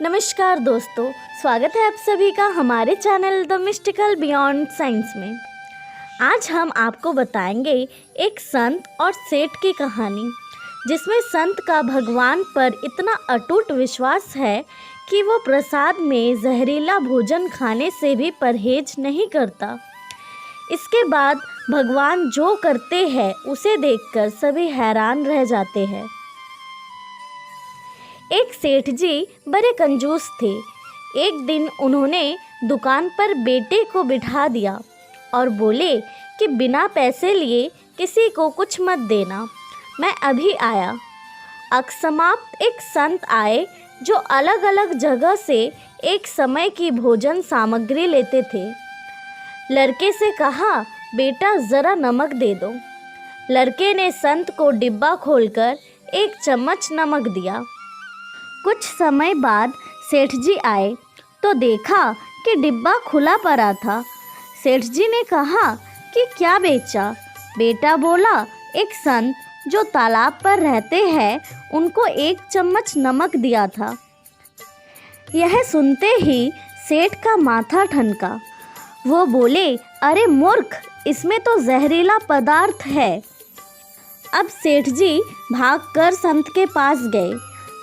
नमस्कार दोस्तों, स्वागत है आप सभी का हमारे channel the mystical beyond science में। आज हम आपको बताएंगे एक संत और सेठ की कहानी, जिसमें संत का भगवान पर इतना अटूट विश्वास है कि वो प्रसाद में जहरीला भोजन खाने से भी परहेज नहीं करता। इसके बाद भगवान जो करते हैं उसे देखकर सभी हैरान रह जाते हैं। एक सेठ जी बड़े कंजूस थे। एक दिन उन्होंने दुकान पर बेटे को बिठा दिया और बोले कि बिना पैसे लिए किसी को कुछ मत देना, मैं अभी आया। अकस्मात एक संत आए जो अलग अलग जगह से एक समय की भोजन सामग्री लेते थे। लड़के से कहा, बेटा ज़रा नमक दे दो। लड़के ने संत को डिब्बा खोलकर एक चम्मच नमक दिया। कुछ समय बाद सेठ जी आए तो देखा कि डिब्बा खुला पड़ा था। सेठ जी ने कहा कि क्या बेचा? बेटा बोला, एक संत जो तालाब पर रहते हैं उनको एक चम्मच नमक दिया था। यह सुनते ही सेठ का माथा ठनका। वो बोले, अरे मूर्ख, इसमें तो जहरीला पदार्थ है। अब सेठ जी भागकर संत के पास गए।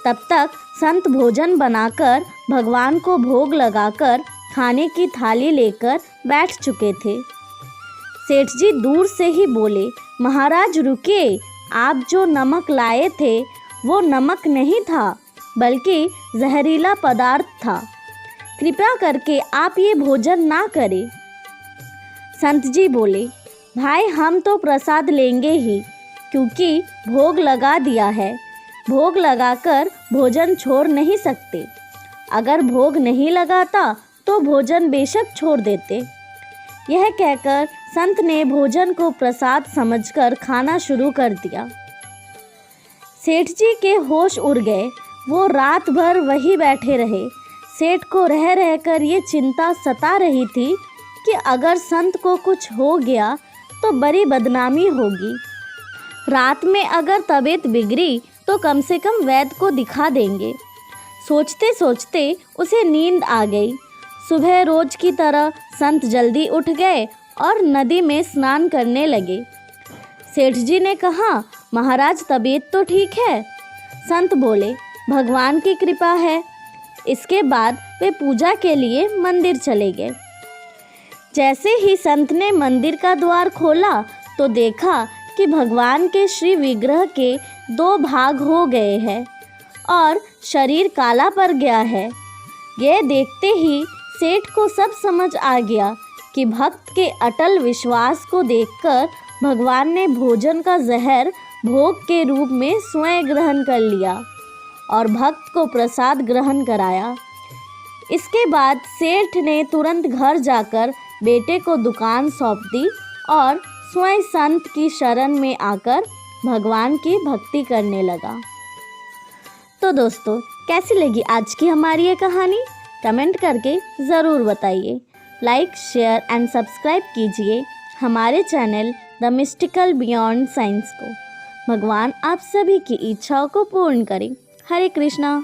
तब तक संत भोजन बनाकर भगवान को भोग लगाकर खाने की थाली लेकर बैठ चुके थे। सेठ जी दूर से ही बोले, महाराज रुकिए, आप जो नमक लाए थे वो नमक नहीं था बल्कि जहरीला पदार्थ था। कृपया करके आप ये भोजन ना करें। संत जी बोले, भाई हम तो प्रसाद लेंगे ही, क्योंकि भोग लगा दिया है। भोग लगाकर भोजन छोड़ नहीं सकते। अगर भोग नहीं लगाता तो भोजन बेशक छोड़ देते। यह कहकर संत ने भोजन को प्रसाद समझकर खाना शुरू कर दिया। सेठ जी के होश उड़ गए। वो रात भर वहीं बैठे रहे। सेठ को रह रहकर ये चिंता सता रही थी कि अगर संत को कुछ हो गया तो बड़ी बदनामी होगी। रात में अगर तबीयत बिगड़ी तो कम से कम वैद्य को दिखा देंगे। सोचते सोचते उसे नींद आ गई। सुबह रोज की तरह संत जल्दी उठ गए और नदी में स्नान करने लगे। सेठ जी ने कहा, महाराज तबीयत तो ठीक है? संत बोले, भगवान की कृपा है। इसके बाद वे पूजा के लिए मंदिर चले गए। जैसे ही संत ने मंदिर का द्वार खोला तो देखा कि भगवान के श्री विग्रह के 2 भाग हो गए हैं और शरीर काला पड़ गया है। यह देखते ही सेठ को सब समझ आ गया कि भक्त के अटल विश्वास को देखकर भगवान ने भोजन का जहर भोग के रूप में स्वयं ग्रहण कर लिया और भक्त को प्रसाद ग्रहण कराया। इसके बाद सेठ ने तुरंत घर जाकर बेटे को दुकान सौंप दी और स्वयं संत की शरण में आकर भगवान की भक्ति करने लगा। तो दोस्तों, कैसी लगी आज की हमारी ये कहानी? कमेंट करके ज़रूर बताइए। लाइक, शेयर एंड सब्सक्राइब कीजिए हमारे channel the mystical beyond science को। भगवान आप सभी की इच्छाओं को पूर्ण करें। हरे कृष्णा।